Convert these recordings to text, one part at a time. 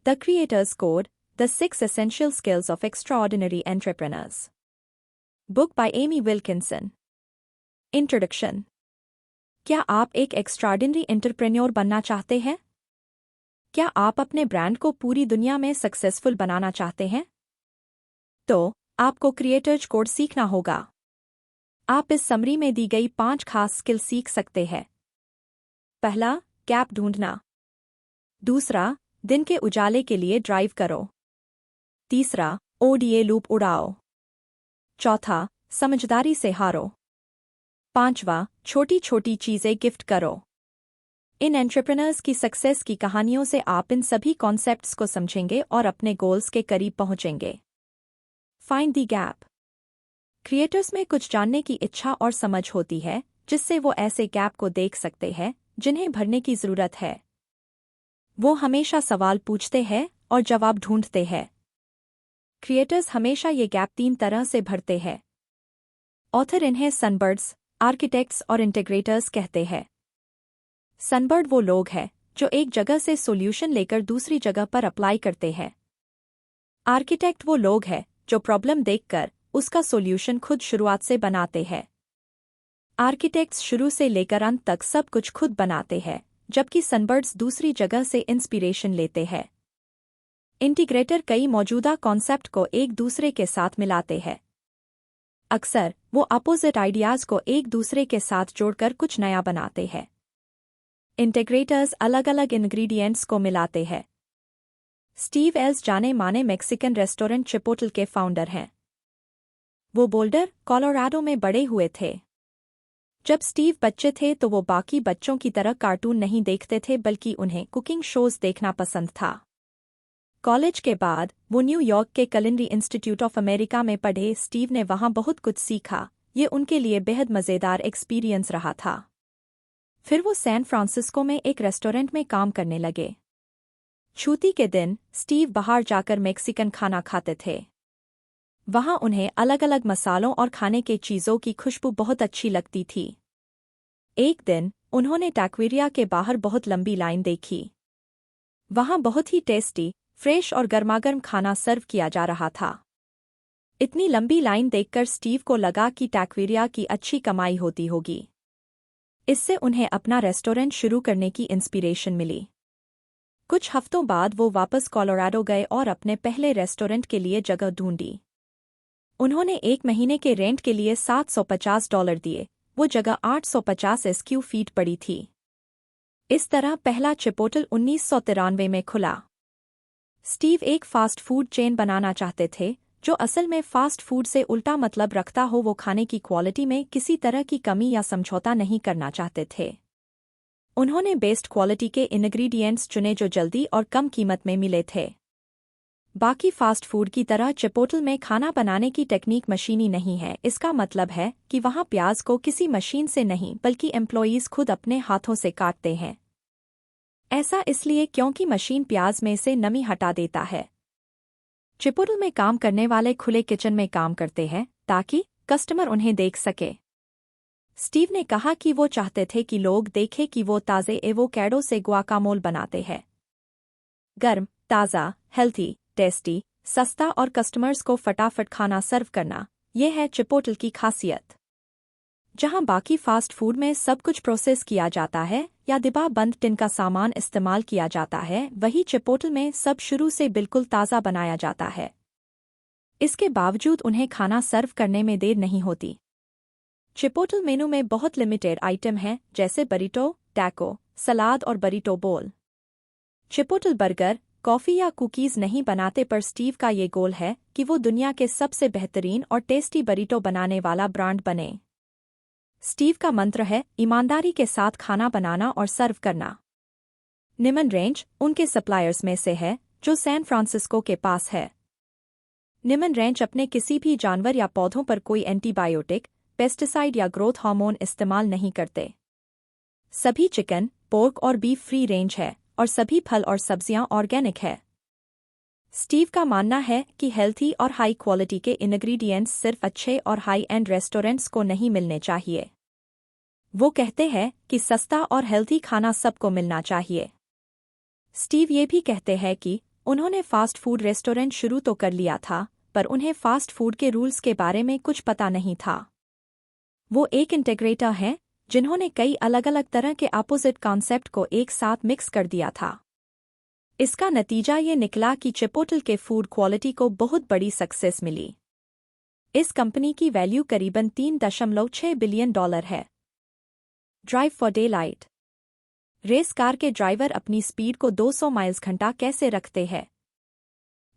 The Creators Code, The 6 Essential Skills of Extraordinary Entrepreneurs. Book by Amy Wilkinson. Introduction. क्या आप एक extraordinary entrepreneur बनना चाहते हैं? क्या आप अपने ब्रांड को पूरी दुनिया में सक्सेसफुल बनाना चाहते हैं? तो आपको क्रिएटर्स कोड सीखना होगा। आप इस समरी में दी गई 5 खास स्किल सीख सकते हैं। पहला, गैप ढूंढना। दूसरा, दिन के उजाले के लिए ड्राइव करो। तीसरा, ओडीए लूप उड़ाओ। चौथा, समझदारी से हारो। पांचवा, छोटी छोटी चीजें गिफ्ट करो। इन एंटरप्रेन्योर्स की सक्सेस की कहानियों से आप इन सभी कॉन्सेप्ट्स को समझेंगे और अपने गोल्स के करीब पहुंचेंगे। Find the gap. क्रिएटर्स में कुछ जानने की इच्छा और समझ होती है, जिससे वो ऐसे गैप को देख सकते हैं जिन्हें भरने की जरूरत है। वो हमेशा सवाल पूछते हैं और जवाब ढूंढते हैं। क्रिएटर्स हमेशा ये गैप 3 तरह से भरते हैं। ऑथर इन्हें सनबर्ड्स, आर्किटेक्ट्स और इंटीग्रेटर्स कहते हैं। सनबर्ड वो लोग हैं जो एक जगह से सॉल्यूशन लेकर दूसरी जगह पर अप्लाई करते हैं। आर्किटेक्ट वो लोग हैं जो प्रॉब्लम देखकर उसका सॉल्यूशन खुद शुरुआत से बनाते हैं। आर्किटेक्ट्स शुरू से लेकर अंत तक सब कुछ खुद बनाते हैं, जबकि सनबर्ड्स दूसरी जगह से इंस्पिरेशन लेते हैं। इंटीग्रेटर कई मौजूदा कॉन्सेप्ट को एक दूसरे के साथ मिलाते हैं। अक्सर वो अपोजिट आइडियाज को एक दूसरे के साथ जोड़कर कुछ नया बनाते हैं। इंटीग्रेटर्स अलग अलग इंग्रेडिएंट्स को मिलाते हैं। स्टीव एल्स जाने माने मेक्सिकन रेस्टोरेंट चिपोटल के फाउंडर हैं। वो बोल्डर, कोलोराडो में बड़े हुए थे। जब स्टीव बच्चे थे तो वो बाकी बच्चों की तरह कार्टून नहीं देखते थे, बल्कि उन्हें कुकिंग शोज देखना पसंद था। कॉलेज के बाद वो न्यूयॉर्क के कुलिनरी इंस्टीट्यूट ऑफ अमेरिका में पढ़े। स्टीव ने वहाँ बहुत कुछ सीखा। ये उनके लिए बेहद मज़ेदार एक्सपीरियंस रहा था। फिर वो सैन फ्रांसिस्को में एक रेस्टोरेंट में काम करने लगे। छुट्टी के दिन स्टीव बाहर जाकर मेक्सिकन खाना खाते थे। वहाँ उन्हें अलग अलग मसालों और खाने के चीज़ों की खुशबू बहुत अच्छी लगती थी। एक दिन उन्होंने टैक्वेरिया के बाहर बहुत लंबी लाइन देखी। वहाँ बहुत ही टेस्टी, फ्रेश और गर्मागर्म खाना सर्व किया जा रहा था। इतनी लंबी लाइन देखकर स्टीव को लगा कि टैक्वेरिया की अच्छी कमाई होती होगी। इससे उन्हें अपना रेस्टोरेंट शुरू करने की इंस्पिरेशन मिली। कुछ हफ्तों बाद वो वापस कोलोराडो गए और अपने पहले रेस्टोरेंट के लिए जगह ढूंढी। उन्होंने 1 महीने के रेंट के लिए $750 दिए। वो जगह 850 स्क्वायर फीट पड़ी थी। इस तरह पहला चिपोटल 1993 में खुला। स्टीव एक फास्ट फूड चेन बनाना चाहते थे, जो असल में फास्ट फूड से उल्टा मतलब रखता हो। वो खाने की क्वालिटी में किसी तरह की कमी या समझौता नहीं करना चाहते थे। उन्होंने बेस्ट क्वालिटी के इंग्रेडिएंट्स चुने जो जल्दी और कम कीमत में मिले थे। बाकी फास्ट फूड की तरह चिपोटल में खाना बनाने की टेक्निक मशीनी नहीं है। इसका मतलब है कि वहाँ प्याज को किसी मशीन से नहीं बल्कि एम्प्लॉयीज खुद अपने हाथों से काटते हैं। ऐसा इसलिए क्योंकि मशीन प्याज में से नमी हटा देता है। चिपोटल में काम करने वाले खुले किचन में काम करते हैं ताकि कस्टमर उन्हें देख सके। स्टीव ने कहा कि वो चाहते थे कि लोग देखें कि वो ताज़े एवोकाडो से गुआकामोल बनाते हैं। गर्म, ताज़ा, हेल्थी, टेस्टी, सस्ता और कस्टमर्स को फटाफट खाना सर्व करना, ये है चिपोटल की खासियत। जहां बाकी फास्ट फूड में सब कुछ प्रोसेस किया जाता है या डिब्बा बंद टिन का सामान इस्तेमाल किया जाता है, वही चिपोटल में सब शुरू से बिल्कुल ताज़ा बनाया जाता है। इसके बावजूद उन्हें खाना सर्व करने में देर नहीं होती। चिपोटल मेनू में बहुत लिमिटेड आइटम हैं, जैसे बरीटो, टैको, सलाद और बरीटो बोल। चिपोटल बर्गर, कॉफ़ी या कुकीज़ नहीं बनाते, पर स्टीव का ये गोल है कि वो दुनिया के सबसे बेहतरीन और टेस्टी बरीटो बनाने वाला ब्रांड बने। स्टीव का मंत्र है ईमानदारी के साथ खाना बनाना और सर्व करना। निमन रेंज उनके सप्लायर्स में से है जो सैन फ्रांसिस्को के पास है। निमन रेंज अपने किसी भी जानवर या पौधों पर कोई एंटीबायोटिक, पेस्टिसाइड या ग्रोथ हार्मोन इस्तेमाल नहीं करते। सभी चिकन, पोर्क और बीफ फ्री रेंज है और सभी फल और सब्जियां ऑर्गेनिक है। स्टीव का मानना है कि हेल्थी और हाई क्वालिटी के इंग्रेडिएंट्स सिर्फ अच्छे और हाई एंड रेस्टोरेंट्स को नहीं मिलने चाहिए। वो कहते हैं कि सस्ता और हेल्थी खाना सबको मिलना चाहिए। स्टीव ये भी कहते हैं कि उन्होंने फास्ट फूड रेस्टोरेंट शुरू तो कर लिया था, पर उन्हें फास्ट फूड के रूल्स के बारे में कुछ पता नहीं था। वो एक इंटीग्रेटर हैं जिन्होंने कई अलग अलग तरह के अपोजिट कॉन्सेप्ट को एक साथ मिक्स कर दिया था। इसका नतीजा ये निकला कि चिपोटल के फूड क्वालिटी को बहुत बड़ी सक्सेस मिली। इस कंपनी की वैल्यू करीबन $3.6 बिलियन है। Drive for day light. Race car के ड्राइवर अपनी स्पीड को 200 माइल्स घंटा कैसे रखते हैं?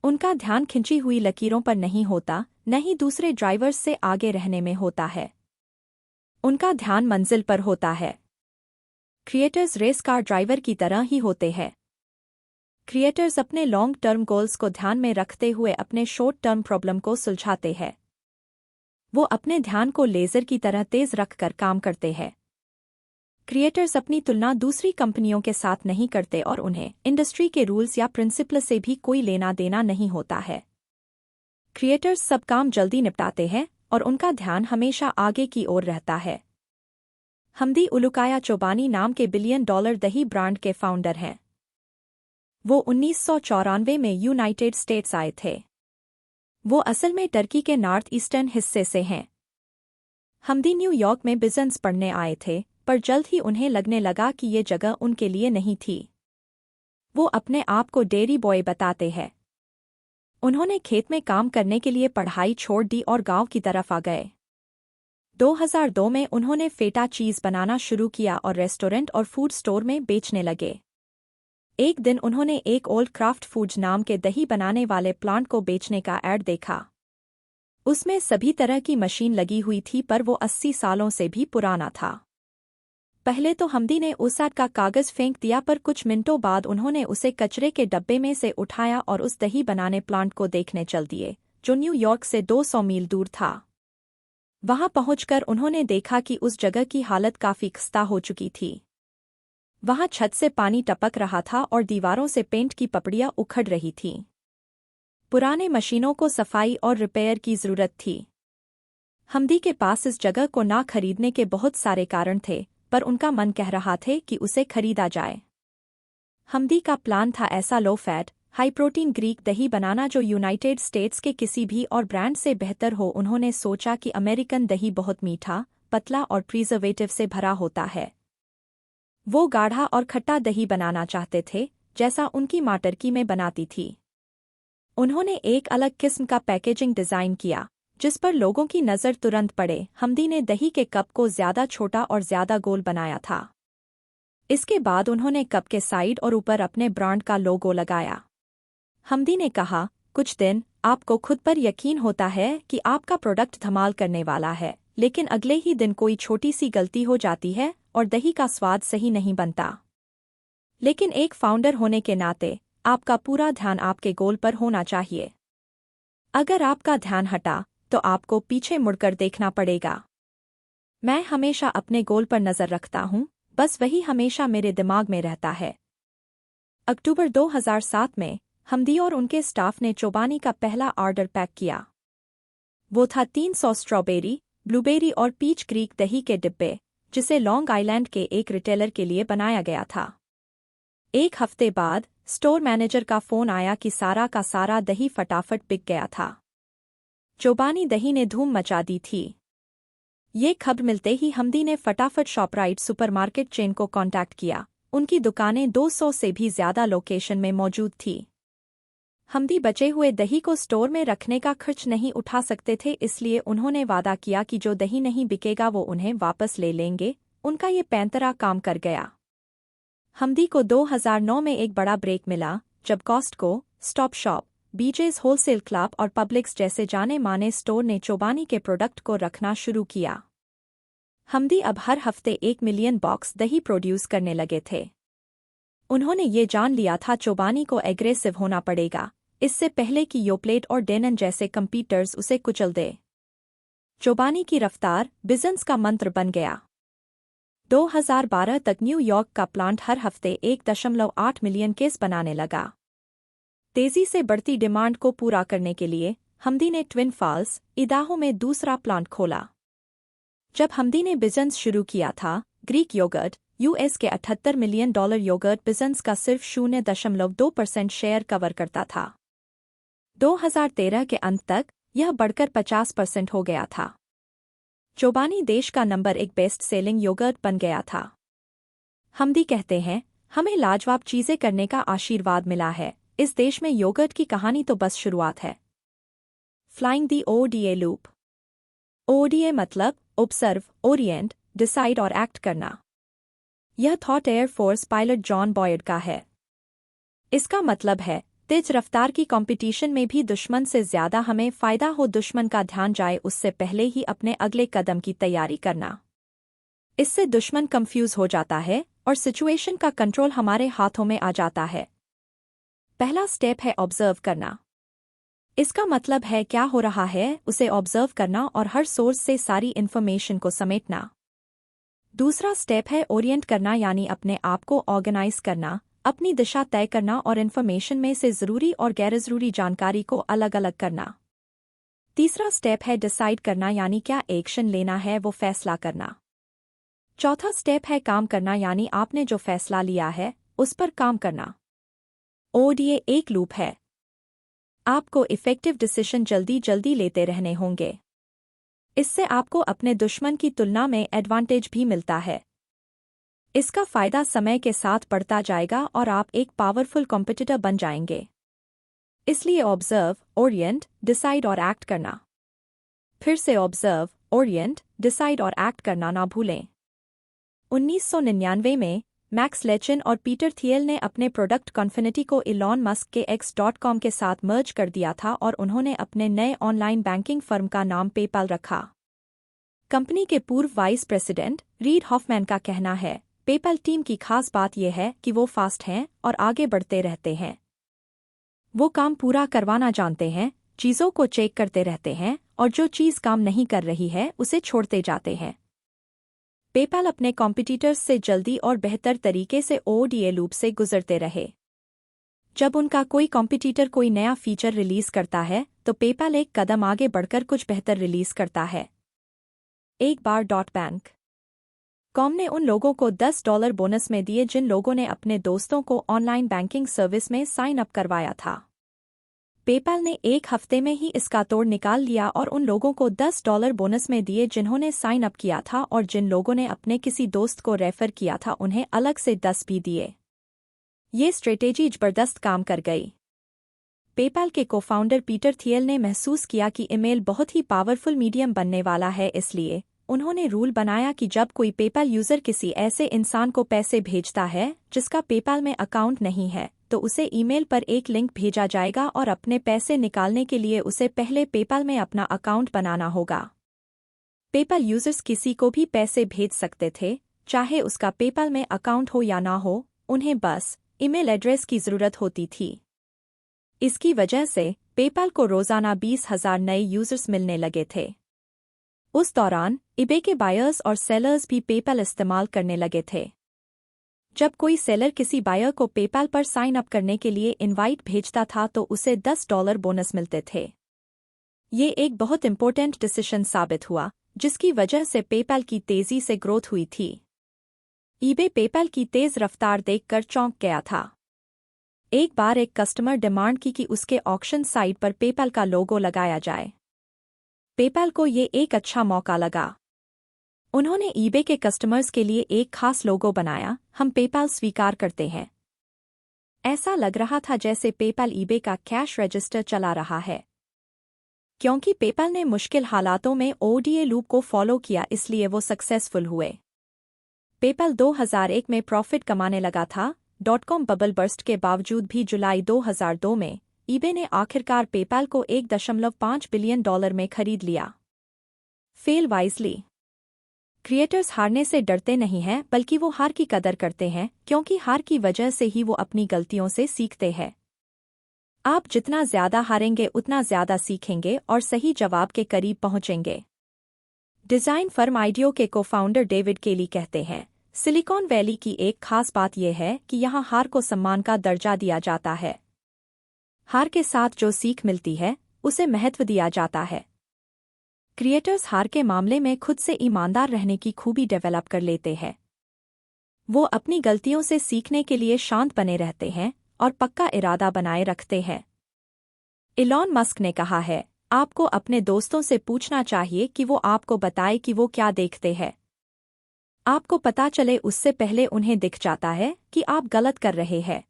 उनका ध्यान खिंची हुई लकीरों पर नहीं होता, न ही दूसरे ड्राइवर्स से आगे रहने में होता है। उनका ध्यान मंजिल पर होता है। क्रिएटर्स रेस कार ड्राइवर की तरह ही होते हैं। क्रिएटर्स अपने लॉन्ग टर्म गोल्स को ध्यान में रखते हुए अपने शॉर्ट टर्म प्रॉब्लम को सुलझाते हैं। वो अपने ध्यान को लेजर की तरह तेज रखकर काम करते हैं। क्रिएटर्स अपनी तुलना दूसरी कंपनियों के साथ नहीं करते और उन्हें इंडस्ट्री के रूल्स या प्रिंसिपल से भी कोई लेना देना नहीं होता है। क्रिएटर्स सब काम जल्दी निपटाते हैं और उनका ध्यान हमेशा आगे की ओर रहता है। हमदी उलुकाया चोबानी नाम के $1 बिलियन दही ब्रांड के फाउंडर हैं। वो 1994 में यूनाइटेड स्टेट्स आए थे। वो असल में टर्की के नॉर्थ ईस्टर्न हिस्से से हैं। हमदी न्यूयॉर्क में बिजनेस पढ़ने आए थे, पर जल्द ही उन्हें लगने लगा कि ये जगह उनके लिए नहीं थी। वो अपने आप को डेयरी बॉय बताते हैं। उन्होंने खेत में काम करने के लिए पढ़ाई छोड़ दी और गांव की तरफ आ गए। 2002 में उन्होंने फेटा चीज़ बनाना शुरू किया और रेस्टोरेंट और फूड स्टोर में बेचने लगे। एक दिन उन्होंने एक ओल्ड क्राफ्ट फूड्स नाम के दही बनाने वाले प्लांट को बेचने का ऐड देखा। उसमें सभी तरह की मशीन लगी हुई थी, पर वो 80 सालों से भी पुराना था। पहले तो हमदी ने उस ऐड का कागज फेंक दिया, पर कुछ मिनटों बाद उन्होंने उसे कचरे के डब्बे में से उठाया और उस दही बनाने प्लांट को देखने चल दिए, जो न्यूयॉर्क से 200 मील दूर था। वहां पहुंचकर उन्होंने देखा कि उस जगह की हालत काफी खस्ता हो चुकी थी। वहां छत से पानी टपक रहा था और दीवारों से पेंट की पपड़ियां उखड़ रही थीं। पुराने मशीनों को सफाई और रिपेयर की जरूरत थी। हमदी के पास इस जगह को ना खरीदने के बहुत सारे कारण थे, पर उनका मन कह रहा थे कि उसे खरीदा जाए। हमदी का प्लान था ऐसा low fat, high protein Greek दही बनाना जो यूनाइटेड स्टेट्स के किसी भी और ब्रांड से बेहतर हो। उन्होंने सोचा कि अमेरिकन दही बहुत मीठा, पतला और प्रिजर्वेटिव से भरा होता है। वो गाढ़ा और खट्टा दही बनाना चाहते थे, जैसा उनकी मां टर्की में बनाती थी। उन्होंने एक अलग किस्म का पैकेजिंग डिजाइन किया, जिस पर लोगों की नज़र तुरंत पड़े। हमदी ने दही के कप को ज्यादा छोटा और ज्यादा गोल बनाया था। इसके बाद उन्होंने कप के साइड और ऊपर अपने ब्रांड का लोगो लगाया। हमदी ने कहा, कुछ दिन आपको खुद पर यकीन होता है कि आपका प्रोडक्ट धमाल करने वाला है, लेकिन अगले ही दिन कोई छोटी सी गलती हो जाती है और दही का स्वाद सही नहीं बनता। लेकिन एक फाउंडर होने के नाते आपका पूरा ध्यान आपके गोल पर होना चाहिए। अगर आपका ध्यान हटा तो आपको पीछे मुड़कर देखना पड़ेगा। मैं हमेशा अपने गोल पर नजर रखता हूं, बस वही हमेशा मेरे दिमाग में रहता है। अक्टूबर 2007 में हमदी और उनके स्टाफ ने चोबानी का पहला ऑर्डर पैक किया। वो था 300 स्ट्रॉबेरी, ब्लूबेरी और पीच क्रीक दही के डिब्बे, जिसे लॉन्ग आइलैंड के एक रिटेलर के लिए बनाया गया था। एक हफ्ते बाद स्टोर मैनेजर का फोन आया कि सारा का सारा दही फटाफट बिक गया था। चोबानी दही ने धूम मचा दी थी। ये खबर मिलते ही हमदी ने फटाफट शॉपराइट सुपरमार्केट चेन को कांटेक्ट किया। उनकी दुकानें 200 से भी ज्यादा लोकेशन में मौजूद थी। हमदी बचे हुए दही को स्टोर में रखने का खर्च नहीं उठा सकते थे, इसलिए उन्होंने वादा किया कि जो दही नहीं बिकेगा वो उन्हें वापस ले लेंगे। उनका ये पैंतरा काम कर गया। हमदी को 2009 में एक बड़ा ब्रेक मिला, जब Costco, stop shop, BJ's wholesale club और पब्लिक्स जैसे जाने माने स्टोर ने चोबानी के प्रोडक्ट को रखना शुरू किया। हमदी अब हर हफ्ते 1 मिलियन बॉक्स दही प्रोड्यूस करने लगे थे। उन्होंने ये जान लिया था चोबानी को एग्रेसिव होना पड़ेगा, इससे पहले कि योप्लेट और डेनन जैसे कंपीटर्स उसे कुचल दे। चोबानी की रफ्तार बिजनेस का मंत्र बन गया। 2012 तक न्यूयॉर्क का प्लांट हर हफ्ते 1.8 मिलियन केस बनाने लगा। तेजी से बढ़ती डिमांड को पूरा करने के लिए हमदी ने ट्विन फॉल्स, इडाहो में दूसरा प्लांट खोला। जब हमदी ने बिजनेस शुरू किया था, ग्रीक योगर्ट, यूएस के $78 मिलियन योगर्ट बिजनेस का सिर्फ 0.2% शेयर कवर करता था। 2013 के अंत तक यह बढ़कर 50% हो गया था। चोबानी देश का नंबर 1 बेस्ट सेलिंग योगर्ट बन गया था। हमदी कहते हैं, हमें लाजवाब चीजें करने का आशीर्वाद मिला है। इस देश में योगर्ट की कहानी तो बस शुरुआत है। Flying the ODA loop. ODA मतलब ऑब्जर्व, ओरिएंट, डिसाइड और एक्ट करना। यह thought air force pilot John Boyd का है। इसका मतलब है तेज रफ्तार की कंपटीशन में भी दुश्मन से ज्यादा हमें फायदा हो, दुश्मन का ध्यान जाए उससे पहले ही अपने अगले कदम की तैयारी करना। इससे दुश्मन कंफ्यूज हो जाता है और सिचुएशन का कंट्रोल हमारे हाथों में आ जाता है। पहला स्टेप है ऑब्जर्व करना। इसका मतलब है क्या हो रहा है उसे ऑब्जर्व करना और हर सोर्स से सारी इन्फॉर्मेशन को समेटना। दूसरा स्टेप है ओरिएंट करना, यानी अपने आप को ऑर्गेनाइज करना, अपनी दिशा तय करना और इन्फॉर्मेशन में से जरूरी और गैर-जरूरी जानकारी को अलग अलग करना। तीसरा स्टेप है डिसाइड करना, यानी क्या एक्शन लेना है वो फैसला करना। चौथा स्टेप है काम करना, यानी आपने जो फैसला लिया है उस पर काम करना। ओडीए एक लूप है। आपको इफेक्टिव डिसीजन जल्दी जल्दी लेते रहने होंगे। इससे आपको अपने दुश्मन की तुलना में एडवांटेज भी मिलता है। इसका फायदा समय के साथ बढ़ता जाएगा और आप एक पावरफुल कॉम्पिटिटर बन जाएंगे। इसलिए ऑब्जर्व, ओरिएंट, डिसाइड और एक्ट करना। फिर से ऑब्जर्व, ओरिएंट, डिसाइड और एक्ट करना ना भूलें। 1999 में मैक्स लेचिन और पीटर थियल ने अपने प्रोडक्ट कॉन्फिनिटी को इलॉन मस्क के X.com के साथ मर्ज कर दिया था और उन्होंने अपने नए ऑनलाइन बैंकिंग फर्म का नाम पेपाल रखा। कंपनी के पूर्व वाइस प्रेसिडेंट रीड हॉफमैन का कहना है, पेपाल टीम की खास बात यह है कि वो फास्ट हैं और आगे बढ़ते रहते हैं। वो काम पूरा करवाना जानते हैं, चीज़ों को चेक करते रहते हैं और जो चीज़ काम नहीं कर रही है उसे छोड़ते जाते हैं। पेपाल अपने कॉम्पिटिटर्स से जल्दी और बेहतर तरीके से ओडीए लूप से गुजरते रहे। जब उनका कोई कॉम्पिटिटर कोई नया फीचर रिलीज करता है तो पेपाल एक कदम आगे बढ़कर कुछ बेहतर रिलीज करता है। एक बार बैंक कॉम ने उन लोगों को $10 बोनस में दिए जिन लोगों ने अपने दोस्तों को ऑनलाइन बैंकिंग सर्विस में साइन अप करवाया था। पेपाल ने एक हफ्ते में ही इसका तोड़ निकाल लिया और उन लोगों को $10 बोनस में दिए जिन्होंने साइन अप किया था, और जिन लोगों ने अपने किसी दोस्त को रेफर किया था उन्हें अलग से 10 भी दिए। ये स्ट्रेटेजी जबरदस्त काम कर गई। पेपाल के कोफाउंडर पीटर थियल ने महसूस किया कि ईमेल बहुत ही पावरफुल मीडियम बनने वाला है, इसलिए उन्होंने रूल बनाया कि जब कोई पेपाल यूजर किसी ऐसे इंसान को पैसे भेजता है जिसका पेपाल में अकाउंट नहीं है तो उसे ईमेल पर एक लिंक भेजा जाएगा और अपने पैसे निकालने के लिए उसे पहले पेपाल में अपना अकाउंट बनाना होगा। पेपाल यूजर्स किसी को भी पैसे भेज सकते थे, चाहे उसका पेपाल में अकाउंट हो या ना हो, उन्हें बस ईमेल एड्रेस की जरूरत होती थी। इसकी वजह से पेपाल को रोजाना 20,000 नए यूजर्स मिलने लगे थे। उस दौरान ईबे के बायर्स और सेलर्स भी पेपाल इस्तेमाल करने लगे थे। जब कोई सेलर किसी बायर को पेपाल पर साइन अप करने के लिए इनवाइट भेजता था तो उसे $10 बोनस मिलते थे। ये एक बहुत इंपॉर्टेंट डिसीजन साबित हुआ जिसकी वजह से पेपाल की तेजी से ग्रोथ हुई थी। ईबे पेपाल की तेज रफ्तार देखकर चौंक गया था। एक बार एक कस्टमर डिमांड की कि उसके ऑक्शन साइट पर पेपाल का लोगो लगाया जाए। पेपाल को ये एक अच्छा मौका लगा। उन्होंने ईबे के कस्टमर्स के लिए एक खास लोगो बनाया, हम पेपाल स्वीकार करते हैं। ऐसा लग रहा था जैसे पेपाल ईबे का कैश रजिस्टर चला रहा है। क्योंकि पेपाल ने मुश्किल हालातों में ओडीए लूप को फॉलो किया इसलिए वो सक्सेसफुल हुए। पेपाल 2001 में प्रॉफिट कमाने लगा था। .com बबल बर्स्ट के बावजूद भी जुलाई 2002 में ईबे ने आखिरकार पेपाल को $1.5 बिलियन में खरीद लिया। Fail wisely. क्रिएटर्स हारने से डरते नहीं हैं बल्कि वो हार की कदर करते हैं, क्योंकि हार की वजह से ही वो अपनी गलतियों से सीखते हैं। आप जितना ज्यादा हारेंगे उतना ज्यादा सीखेंगे और सही जवाब के करीब पहुंचेंगे। डिजाइन फर्म आइडियो के कोफाउंडर डेविड केली कहते हैं, सिलिकॉन वैली की एक खास बात यह है कि यहाँ हार को सम्मान का दर्जा दिया जाता है। हार के साथ जो सीख मिलती है उसे महत्व दिया जाता है। क्रिएटर्स हार के मामले में खुद से ईमानदार रहने की खूबी डेवलप कर लेते हैं। वो अपनी गलतियों से सीखने के लिए शांत बने रहते हैं और पक्का इरादा बनाए रखते हैं। इलॉन मस्क ने कहा है, आपको अपने दोस्तों से पूछना चाहिए कि वो आपको बताए कि वो क्या देखते हैं। आपको पता चले उससे पहले उन्हें दिख जाता है कि आप गलत कर रहे हैं।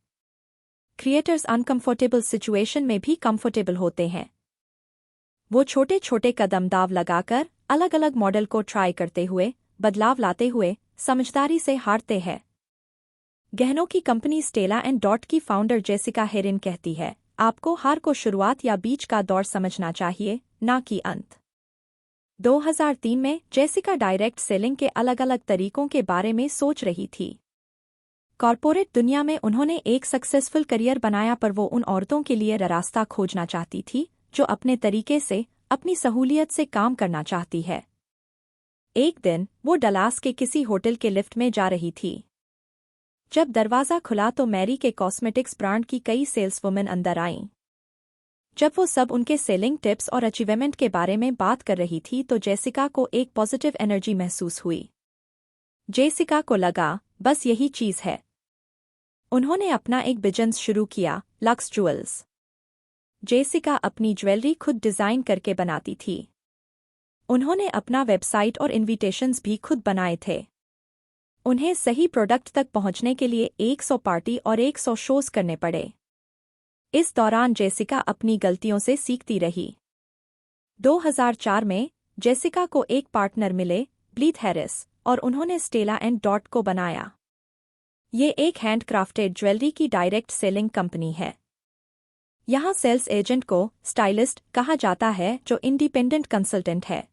क्रिएटर्स अनकंफर्टेबल सिचुएशन में भी कंफर्टेबल होते हैं। वो छोटे छोटे कदम दाव लगाकर अलग अलग मॉडल को ट्राई करते हुए, बदलाव लाते हुए समझदारी से हारते हैं। गहनों की कंपनी स्टेला एंड डॉट की फाउंडर जेसिका हेरिन कहती है, आपको हार को शुरुआत या बीच का दौर समझना चाहिए, ना कि अंत। 2003 में जेसिका डायरेक्ट सेलिंग के अलग अलग तरीकों के बारे में सोच रही थी। कॉर्पोरेट दुनिया में उन्होंने एक सक्सेसफुल करियर बनाया, पर वो उन औरतों के लिए रास्ता खोजना चाहती थी जो अपने तरीके से, अपनी सहूलियत से काम करना चाहती है। एक दिन वो डलास के किसी होटल के लिफ्ट में जा रही थी। जब दरवाज़ा खुला तो मैरी के कॉस्मेटिक्स ब्रांड की कई सेल्सवुमेन अंदर आईं। जब वो सब उनके सेलिंग टिप्स और अचीवमेंट के बारे में बात कर रही थी तो जेसिका को एक पॉजिटिव एनर्जी महसूस हुई। जेसिका को लगा, बस यही चीज़ है। उन्होंने अपना एक बिजनेस शुरू किया, लक्स ज्वेल्स। जेसिका अपनी ज्वेलरी खुद डिज़ाइन करके बनाती थी। उन्होंने अपना वेबसाइट और इनविटेशंस भी खुद बनाए थे। उन्हें सही प्रोडक्ट तक पहुंचने के लिए 100 पार्टी और 100 शोज करने पड़े। इस दौरान जेसिका अपनी गलतियों से सीखती रही। 2004 में जेसिका को एक पार्टनर मिले, ब्लीथ हैरिस, और उन्होंने स्टेला एंड डॉट को बनाया। ये एक हैंडक्राफ्टेड ज्वेलरी की डायरेक्ट सेलिंग कंपनी है। यहाँ सेल्स एजेंट को स्टाइलिस्ट कहा जाता है, जो इंडिपेंडेंट कंसल्टेंट है।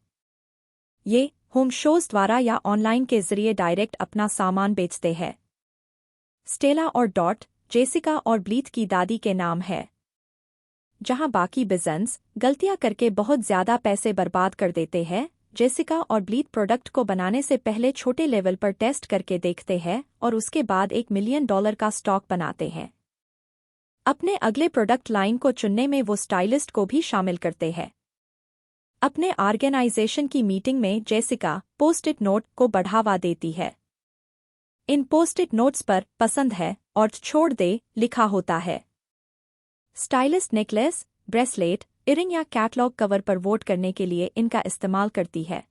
ये होम शोज द्वारा या ऑनलाइन के जरिए डायरेक्ट अपना सामान बेचते हैं। स्टेला और डॉट जेसिका और ब्लीथ की दादी के नाम है। जहां बाकी बिजनेस गलतियां करके बहुत ज्यादा पैसे बर्बाद कर देते हैं, जेसिका और ब्लीथ प्रोडक्ट को बनाने से पहले छोटे लेवल पर टेस्ट करके देखते हैं और उसके बाद $1 मिलियन का स्टॉक बनाते हैं। अपने अगले प्रोडक्ट लाइन को चुनने में वो स्टाइलिस्ट को भी शामिल करते हैं। अपने ऑर्गेनाइजेशन की मीटिंग में जेसिका पोस्ट इट नोट को बढ़ावा देती है। इन पोस्ट इट नोट्स पर पसंद है और छोड़ दे लिखा होता है। स्टाइलिस्ट नेकलेस, ब्रेसलेट, इयरिंग या कैटलॉग कवर पर वोट करने के लिए इनका इस्तेमाल करती है।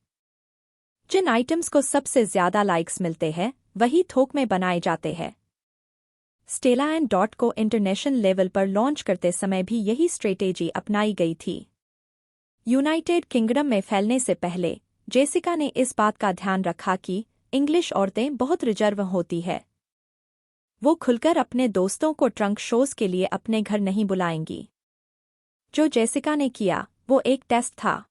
जिन आइटम्स को सबसे ज्यादा लाइक्स मिलते हैं वही थोक में बनाए जाते हैं। स्टेला एंड डॉट को इंटरनेशनल लेवल पर लॉन्च करते समय भी यही स्ट्रेटेजी अपनाई गई थी। यूनाइटेड किंगडम में फैलने से पहले जेसिका ने इस बात का ध्यान रखा कि इंग्लिश औरतें बहुत रिजर्व होती है। वो खुलकर अपने दोस्तों को ट्रंक शोज के लिए अपने घर नहीं बुलाएंगी। जो जेसिका ने किया वो एक टेस्ट था।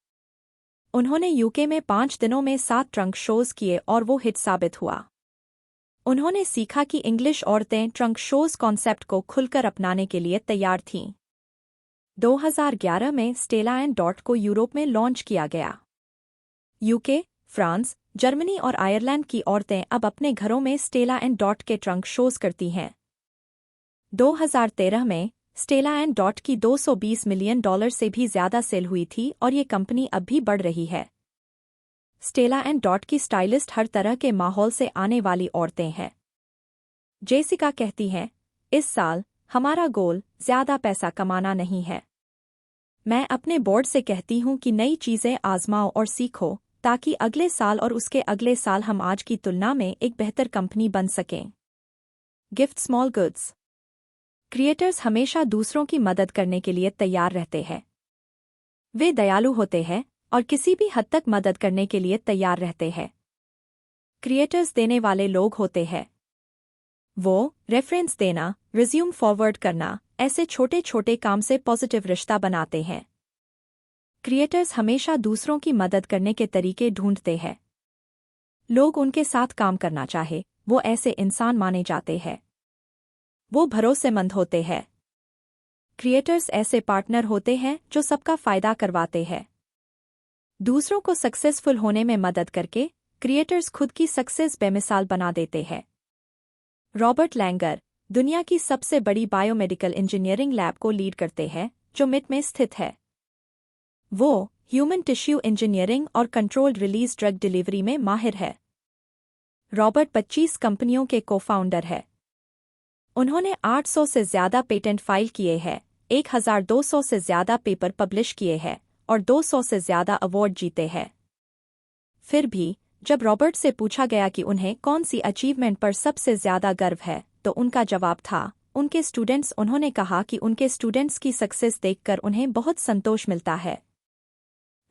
उन्होंने यूके में 5 दिनों में 7 ट्रंक शोज किए और वो हिट साबित हुआ। उन्होंने सीखा कि इंग्लिश औरतें ट्रंक शोज कॉन्सेप्ट को खुलकर अपनाने के लिए तैयार थीं। 2011 में स्टेला एंड डॉट को यूरोप में लॉन्च किया गया। यूके, फ्रांस, जर्मनी और आयरलैंड की औरतें अब अपने घरों में स्टेला एंड डॉट के ट्रंक शोज करती हैं। 2013 में स्टेला एंड डॉट की $220 मिलियन से भी ज्यादा सेल हुई थी और ये कंपनी अब भी बढ़ रही है। स्टेला एंड डॉट की स्टाइलिस्ट हर तरह के माहौल से आने वाली औरतें हैं। जेसिका कहती हैं, इस साल हमारा गोल ज्यादा पैसा कमाना नहीं है। मैं अपने बोर्ड से कहती हूँ कि नई चीजें आजमाओ और सीखो ताकि अगले साल और उसके अगले साल हम आज की तुलना में एक बेहतर कंपनी बन सकें। Gift small goods. क्रिएटर्स हमेशा दूसरों की मदद करने के लिए तैयार रहते हैं। वे दयालु होते हैं और किसी भी हद तक मदद करने के लिए तैयार रहते हैं। क्रिएटर्स देने वाले लोग होते हैं। वो रेफरेंस देना, रिज्यूम फॉरवर्ड करना, ऐसे छोटे छोटे काम से पॉजिटिव रिश्ता बनाते हैं। क्रिएटर्स हमेशा दूसरों की मदद करने के तरीके ढूंढते हैं। लोग उनके साथ काम करना चाहे, वो ऐसे इंसान माने जाते हैं। वो भरोसेमंद होते हैं। क्रिएटर्स ऐसे पार्टनर होते हैं जो सबका फायदा करवाते हैं। दूसरों को सक्सेसफुल होने में मदद करके क्रिएटर्स खुद की सक्सेस बेमिसाल बना देते हैं। रॉबर्ट लैंगर दुनिया की सबसे बड़ी बायोमेडिकल इंजीनियरिंग लैब को लीड करते हैं जो मिट में स्थित है। वो ह्यूमन टिश्यू इंजीनियरिंग और कंट्रोल्ड रिलीज ड्रग डिलीवरी में माहिर है। रॉबर्ट 25 कंपनियों के को-फाउंडर है। उन्होंने 800 से ज़्यादा पेटेंट फाइल किए हैं, 1200 से ज़्यादा पेपर पब्लिश किए हैं और 200 से ज़्यादा अवार्ड जीते हैं। फिर भी जब रॉबर्ट से पूछा गया कि उन्हें कौन सी अचीवमेंट पर सबसे ज़्यादा गर्व है, तो उनका जवाब था उनके स्टूडेंट्स। उन्होंने कहा कि उनके स्टूडेंट्स की सक्सेस देखकर उन्हें बहुत संतोष मिलता है।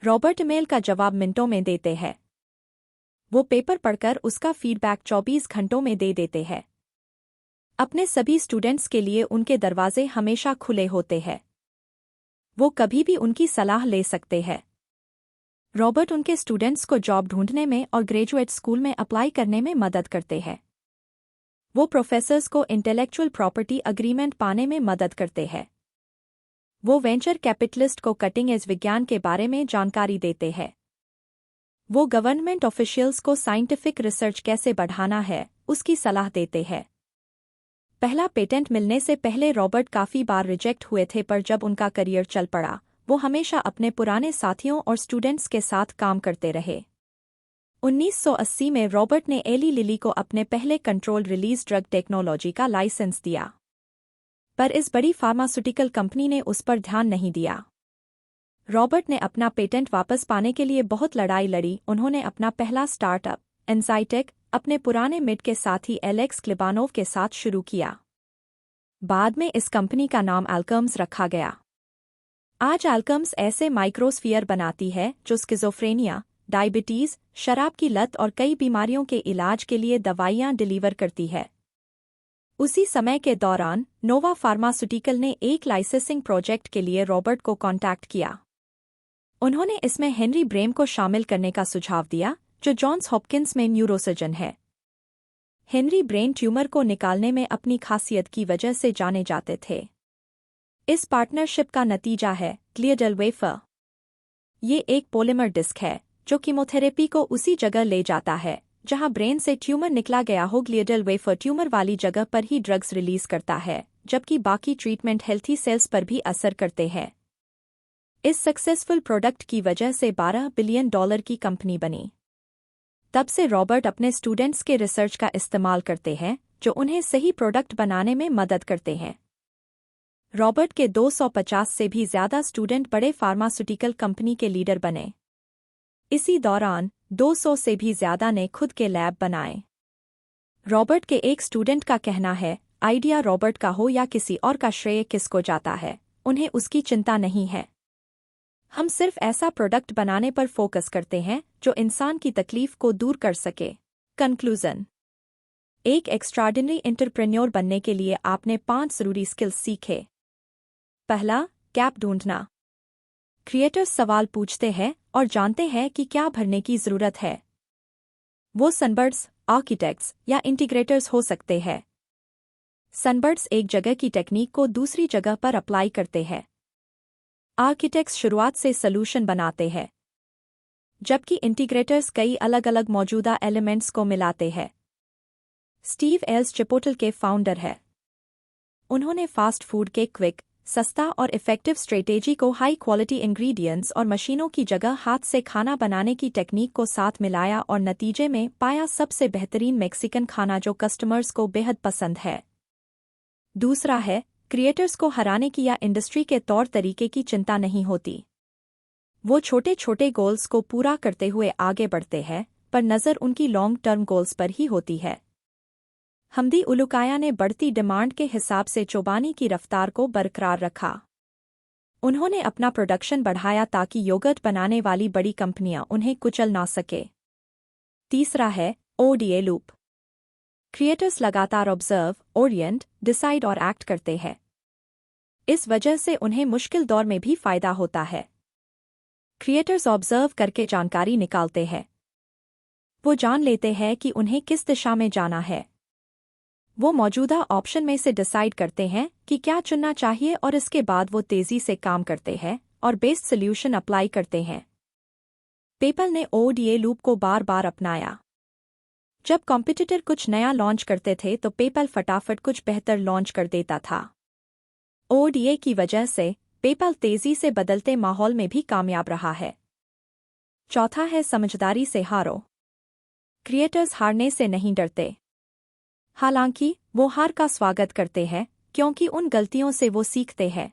रॉबर्ट ईमेल का जवाब मिनटों में देते हैं। वो पेपर पढ़कर उसका फीडबैक 24 घंटों में दे देते हैं। अपने सभी स्टूडेंट्स के लिए उनके दरवाजे हमेशा खुले होते हैं। वो कभी भी उनकी सलाह ले सकते हैं। रॉबर्ट उनके स्टूडेंट्स को जॉब ढूंढने में और ग्रेजुएट स्कूल में अप्लाई करने में मदद करते हैं। वो प्रोफेसर्स को इंटेलेक्चुअल प्रॉपर्टी अग्रीमेंट पाने में मदद करते हैं। वो वेंचर कैपिटलिस्ट को कटिंग एज विज्ञान के बारे में जानकारी देते हैं। वो गवर्नमेंट ऑफिशियल्स को साइंटिफिक रिसर्च कैसे बढ़ाना है, उसकी सलाह देते हैं। पहला पेटेंट मिलने से पहले रॉबर्ट काफ़ी बार रिजेक्ट हुए थे, पर जब उनका करियर चल पड़ा, वो हमेशा अपने पुराने साथियों और स्टूडेंट्स के साथ काम करते रहे। 1980 में रॉबर्ट ने एली लिली को अपने पहले कंट्रोल रिलीज ड्रग टेक्नोलॉजी का लाइसेंस दिया, पर इस बड़ी फार्मास्यूटिकल कंपनी ने उस पर ध्यान नहीं दिया। रॉबर्ट ने अपना पेटेंट वापस पाने के लिए बहुत लड़ाई लड़ी। उन्होंने अपना पहला स्टार्टअप एंजाइटेक अपने पुराने मिड के साथी एलेक्स क्लिबानोव के साथ शुरू किया। बाद में इस कंपनी का नाम एल्केम्स रखा गया। आज एल्केम्स ऐसे माइक्रोस्फीयर बनाती है जो स्किज़ोफ्रेनिया, डायबिटीज, शराब की लत और कई बीमारियों के इलाज के लिए दवाइयां डिलीवर करती है। उसी समय के दौरान नोवा फार्मास्यूटिकल ने एक लाइसेंसिंग प्रोजेक्ट के लिए रॉबर्ट को कॉन्टैक्ट किया। उन्होंने इसमें हेनरी ब्रेम को शामिल करने का सुझाव दिया, जो जॉन्स हॉपकिंस में न्यूरोसर्जन है। हेनरी ब्रेन ट्यूमर को निकालने में अपनी खासियत की वजह से जाने जाते थे। इस पार्टनरशिप का नतीजा है ग्लियाडल वेफर। ये एक पॉलीमर डिस्क है जो कीमोथेरेपी को उसी जगह ले जाता है जहां ब्रेन से ट्यूमर निकला गया हो। ग्लियाडल वेफर ट्यूमर वाली जगह पर ही ड्रग्स रिलीज करता है, जबकि बाकी ट्रीटमेंट हेल्थी सेल्स पर भी असर करते हैं। इस सक्सेसफुल प्रोडक्ट की वजह से $12 बिलियन की कंपनी बनी। तब से रॉबर्ट अपने स्टूडेंट्स के रिसर्च का इस्तेमाल करते हैं, जो उन्हें सही प्रोडक्ट बनाने में मदद करते हैं। रॉबर्ट के 250 से भी ज़्यादा स्टूडेंट बड़े फार्मास्यूटिकल कंपनी के लीडर बने। इसी दौरान 200 से भी ज़्यादा ने खुद के लैब बनाए। रॉबर्ट के एक स्टूडेंट का कहना है, आइडिया रॉबर्ट का हो या किसी और का, श्रेय किसको जाता है, उन्हें उसकी चिंता नहीं है। हम सिर्फ ऐसा प्रोडक्ट बनाने पर फोकस करते हैं जो इंसान की तकलीफ को दूर कर सके। कंक्लूजन: एक एक्स्ट्राऑर्डिनरी एंटरप्रेन्योर बनने के लिए आपने 5 ज़रूरी स्किल्स सीखे। पहला, गैप ढूंढना। क्रिएटर्स सवाल पूछते हैं और जानते हैं कि क्या भरने की ज़रूरत है। वो सनबर्ड्स, आर्किटेक्ट्स या इंटीग्रेटर्स हो सकते हैं। सनबर्ड्स एक जगह की टेक्निक को दूसरी जगह पर अप्लाई करते हैं। आर्किटेक्ट्स शुरुआत से सॉल्यूशन बनाते हैं, जबकि इंटीग्रेटर्स कई अलग अलग मौजूदा एलिमेंट्स को मिलाते हैं। स्टीव एल्स चिपोटल के फाउंडर है। उन्होंने फास्ट फूड के क्विक, सस्ता और इफेक्टिव स्ट्रेटेजी को हाई क्वालिटी इंग्रेडिएंट्स और मशीनों की जगह हाथ से खाना बनाने की टेक्निक को साथ मिलाया और नतीजे में पाया सबसे बेहतरीन मेक्सिकन खाना जो कस्टमर्स को बेहद पसंद है। दूसरा है, क्रिएटर्स को हराने की या इंडस्ट्री के तौर तरीके की चिंता नहीं होती। वो छोटे छोटे गोल्स को पूरा करते हुए आगे बढ़ते हैं, पर नज़र उनकी लॉन्ग टर्म गोल्स पर ही होती है। हमदी उलुकाया ने बढ़ती डिमांड के हिसाब से चोबानी की रफ्तार को बरकरार रखा। उन्होंने अपना प्रोडक्शन बढ़ाया ताकि योगर्ट बनाने वाली बड़ी कंपनियां उन्हें कुचल ना सके। तीसरा है, ओडीए लूप। क्रिएटर्स लगातार ऑब्जर्व, ओरिएंट, डिसाइड और एक्ट करते हैं। इस वजह से उन्हें मुश्किल दौर में भी फायदा होता है। क्रिएटर्स ऑब्जर्व करके जानकारी निकालते हैं। वो जान लेते हैं कि उन्हें किस दिशा में जाना है। वो मौजूदा ऑप्शन में से डिसाइड करते हैं कि क्या चुनना चाहिए और इसके बाद वो तेज़ी से काम करते हैं और बेस्ट सोल्यूशन अप्लाई करते हैं। पेपल ने ओडीए लूप को बार बार अपनाया। जब कॉम्पिटिटर कुछ नया लॉन्च करते थे तो पेपल फटाफट कुछ बेहतर लॉन्च कर देता था। ओडीए की वजह से पेपल तेज़ी से बदलते माहौल में भी कामयाब रहा है। चौथा है, समझदारी से हारो। क्रिएटर्स हारने से नहीं डरते। हालांकि वो हार का स्वागत करते हैं क्योंकि उन गलतियों से वो सीखते हैं।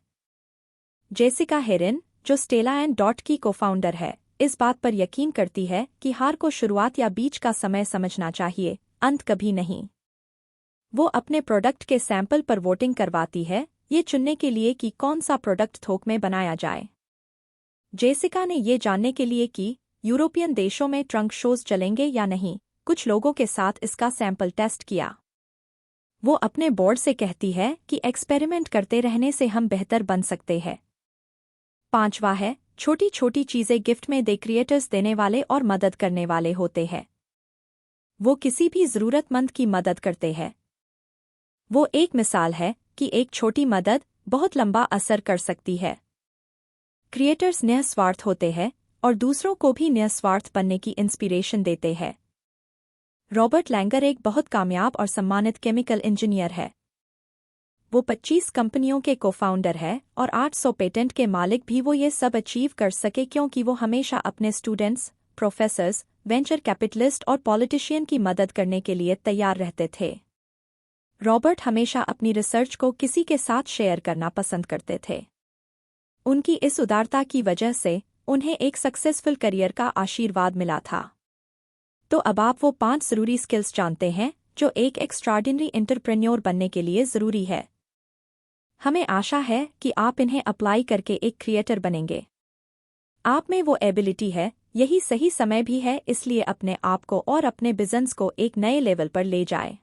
जेसिका हेरिन, जो स्टेला एंड डॉट की को-फाउंडर है, इस बात पर यकीन करती है कि हार को शुरुआत या बीच का समय समझना चाहिए, अंत कभी नहीं। वो अपने प्रोडक्ट के सैंपल पर वोटिंग करवाती है, ये चुनने के लिए कि कौन सा प्रोडक्ट थोक में बनाया जाए। जेसिका ने ये जानने के लिए कि यूरोपियन देशों में ट्रंक शोज चलेंगे या नहीं, कुछ लोगों के साथ इसका सैंपल टेस्ट किया। वो अपने बोर्ड से कहती है कि एक्सपेरिमेंट करते रहने से हम बेहतर बन सकते हैं। 5वां है, छोटी छोटी चीजें गिफ्ट में दे। क्रिएटर्स देने वाले और मदद करने वाले होते हैं। वो किसी भी जरूरतमंद की मदद करते हैं। वो एक मिसाल है कि एक छोटी मदद बहुत लंबा असर कर सकती है। क्रिएटर्स निस्वार्थ होते हैं और दूसरों को भी निस्वार्थ बनने की इंस्पिरेशन देते हैं। रॉबर्ट लैंगर एक बहुत कामयाब और सम्मानित केमिकल इंजीनियर है। वो 25 कंपनियों के को-फाउंडर है और 800 पेटेंट के मालिक भी। वो ये सब अचीव कर सके क्योंकि वो हमेशा अपने स्टूडेंट्स, प्रोफेसर्स, वेंचर कैपिटलिस्ट और पॉलिटिशियन की मदद करने के लिए तैयार रहते थे। रॉबर्ट हमेशा अपनी रिसर्च को किसी के साथ शेयर करना पसंद करते थे। उनकी इस उदारता की वजह से उन्हें एक सक्सेसफुल करियर का आशीर्वाद मिला था। तो अब आप वो 5 ज़रूरी स्किल्स जानते हैं जो एक एक्स्ट्राऑर्डिनरी एंटरप्रेन्योर बनने के लिए ज़रूरी है। हमें आशा है कि आप इन्हें अप्लाई करके एक क्रिएटर बनेंगे। आप में वो एबिलिटी है, यही सही समय भी है, इसलिए अपने आप को और अपने बिजनेस को एक नए लेवल पर ले जाए।